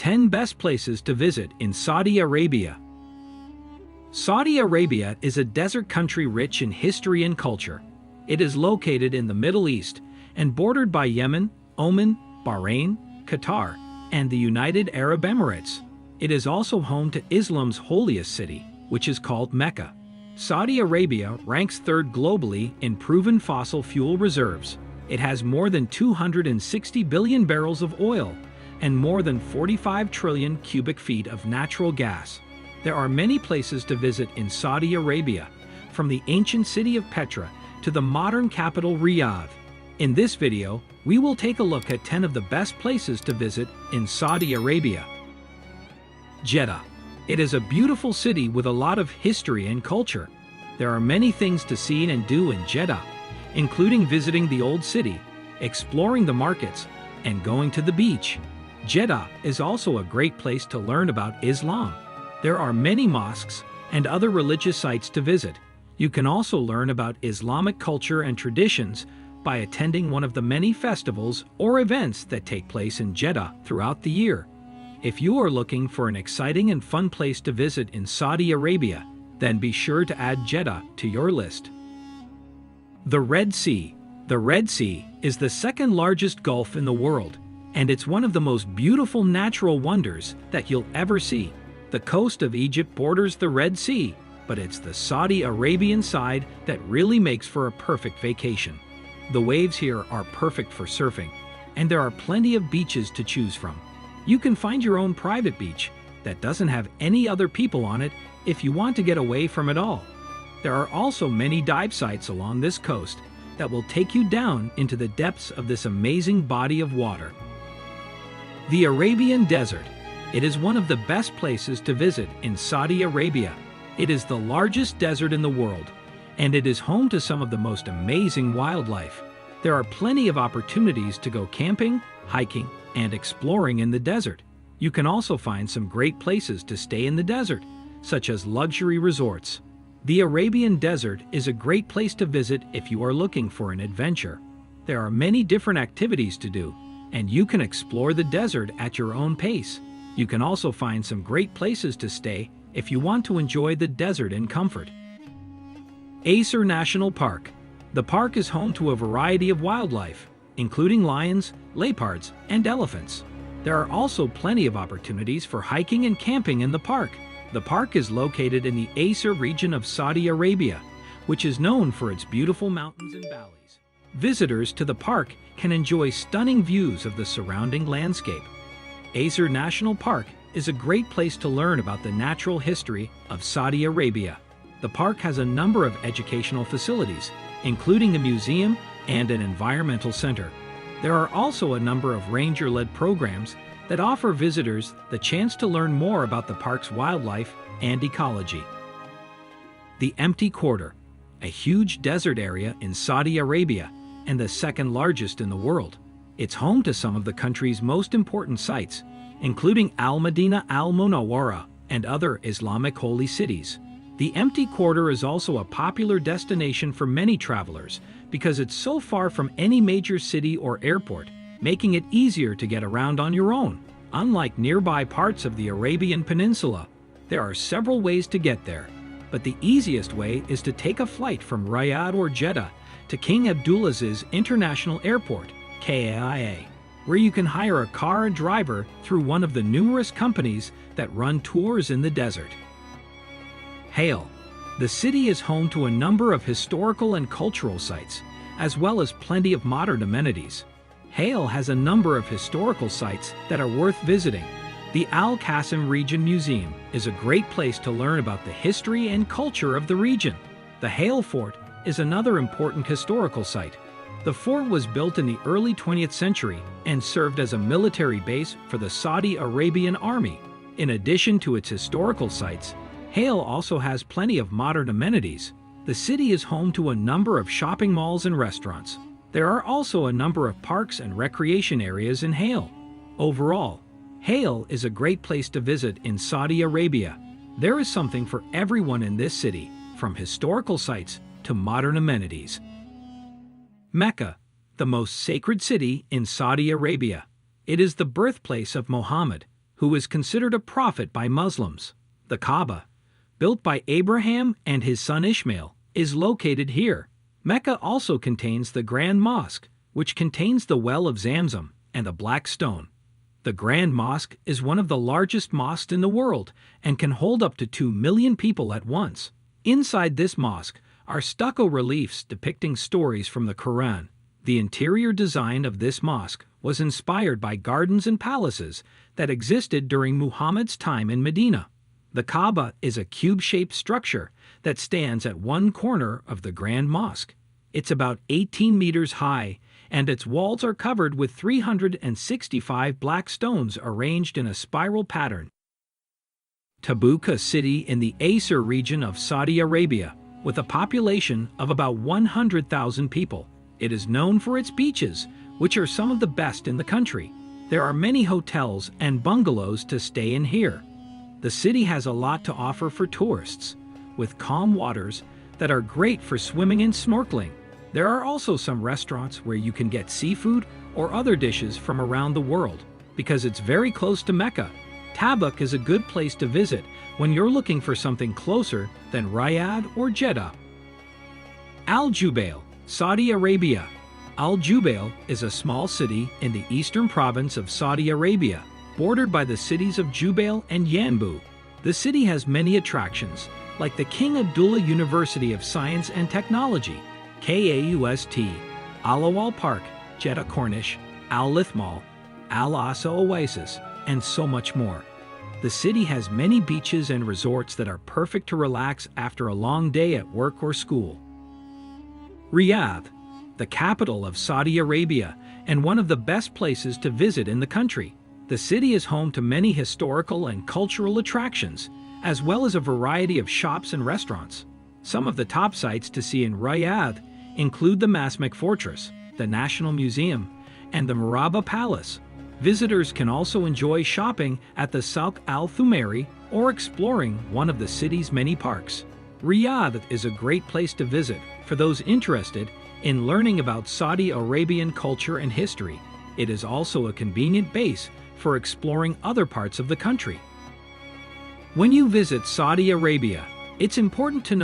10 Best Places to Visit in Saudi Arabia. Saudi Arabia is a desert country rich in history and culture. It is located in the Middle East and bordered by Yemen, Oman, Bahrain, Qatar, and the United Arab Emirates. It is also home to Islam's holiest city, which is called Mecca. Saudi Arabia ranks third globally in proven fossil fuel reserves. It has more than 260 billion barrels of oil and more than 45 trillion cubic feet of natural gas. There are many places to visit in Saudi Arabia, from the ancient city of Petra to the modern capital Riyadh. In this video, we will take a look at 10 of the best places to visit in Saudi Arabia. Jeddah. It is a beautiful city with a lot of history and culture. There are many things to see and do in Jeddah, including visiting the old city, exploring the markets, and going to the beach. Jeddah is also a great place to learn about Islam. There are many mosques and other religious sites to visit. You can also learn about Islamic culture and traditions by attending one of the many festivals or events that take place in Jeddah throughout the year. If you are looking for an exciting and fun place to visit in Saudi Arabia, then be sure to add Jeddah to your list. The Red Sea. The Red Sea is the second largest gulf in the world, and it's one of the most beautiful natural wonders that you'll ever see. The coast of Egypt borders the Red Sea, but it's the Saudi Arabian side that really makes for a perfect vacation. The waves here are perfect for surfing, and there are plenty of beaches to choose from. You can find your own private beach that doesn't have any other people on it if you want to get away from it all. There are also many dive sites along this coast that will take you down into the depths of this amazing body of water. The Arabian Desert. It is one of the best places to visit in Saudi Arabia. It is the largest desert in the world, and it is home to some of the most amazing wildlife. There are plenty of opportunities to go camping, hiking, and exploring in the desert. You can also find some great places to stay in the desert, such as luxury resorts. The Arabian Desert is a great place to visit if you are looking for an adventure. There are many different activities to do, and you can explore the desert at your own pace. You can also find some great places to stay if you want to enjoy the desert in comfort. Acer National Park. The park is home to a variety of wildlife, including lions, leopards, and elephants. There are also plenty of opportunities for hiking and camping in the park. The park is located in the Acer region of Saudi Arabia, which is known for its beautiful mountains and valleys. Visitors to the park can enjoy stunning views of the surrounding landscape. Acer National Park is a great place to learn about the natural history of Saudi Arabia. The park has a number of educational facilities, including a museum and an environmental center. There are also a number of ranger-led programs that offer visitors the chance to learn more about the park's wildlife and ecology. The Empty Quarter, a huge desert area in Saudi Arabia and the second largest in the world. It's home to some of the country's most important sites, including Al-Madinah Al-Munawwara and other Islamic holy cities. The Empty Quarter is also a popular destination for many travelers because it's so far from any major city or airport, making it easier to get around on your own. Unlike nearby parts of the Arabian Peninsula, there are several ways to get there, but the easiest way is to take a flight from Riyadh or Jeddah to King Abdulaziz International Airport, KAIA, where you can hire a car and driver through one of the numerous companies that run tours in the desert. Hale. The city is home to a number of historical and cultural sites, as well as plenty of modern amenities. Hale has a number of historical sites that are worth visiting. The Al-Qasim Region Museum is a great place to learn about the history and culture of the region. The Hale Fort is another important historical site. The fort was built in the early 20th century and served as a military base for the Saudi Arabian Army. In addition to its historical sites, Hale also has plenty of modern amenities. The city is home to a number of shopping malls and restaurants. There are also a number of parks and recreation areas in Hale. Overall, Hale is a great place to visit in Saudi Arabia. There is something for everyone in this city, from historical sites to modern amenities. Mecca, the most sacred city in Saudi Arabia. It is the birthplace of Muhammad, who is considered a prophet by Muslims. The Kaaba, built by Abraham and his son Ishmael, is located here. Mecca also contains the Grand Mosque, which contains the well of Zamzam and the Black Stone. The Grand Mosque is one of the largest mosques in the world and can hold up to 2 million people at once. Inside this mosque are stucco reliefs depicting stories from the Quran. The interior design of this mosque was inspired by gardens and palaces that existed during Muhammad's time in Medina. The Kaaba is a cube-shaped structure that stands at one corner of the Grand Mosque. It's about 18 meters high, and its walls are covered with 365 black stones arranged in a spiral pattern. Tabuk, a city in the Aysir region of Saudi Arabia, with a population of about 100,000 people. It is known for its beaches, which are some of the best in the country. There are many hotels and bungalows to stay in here. The city has a lot to offer for tourists, with calm waters that are great for swimming and snorkeling. There are also some restaurants where you can get seafood or other dishes from around the world. Because it's very close to Mecca, Tabuk is a good place to visit when you're looking for something closer than Riyadh or Jeddah. Al Jubail, Saudi Arabia. Al Jubail is a small city in the eastern province of Saudi Arabia, bordered by the cities of Jubail and Yanbu. The city has many attractions, like the King Abdullah University of Science and Technology, KAUST, Al Awal Park, Jeddah Corniche, Al Lith Mall, Al Asa Oasis, and so much more. The city has many beaches and resorts that are perfect to relax after a long day at work or school. Riyadh, the capital of Saudi Arabia and one of the best places to visit in the country. The city is home to many historical and cultural attractions, as well as a variety of shops and restaurants. Some of the top sites to see in Riyadh include the Masmak Fortress, the National Museum, and the Murabba Palace. Visitors can also enjoy shopping at the Souk Al Thumairi or exploring one of the city's many parks. Riyadh is a great place to visit for those interested in learning about Saudi Arabian culture and history. It is also a convenient base for exploring other parts of the country. When you visit Saudi Arabia, it's important to know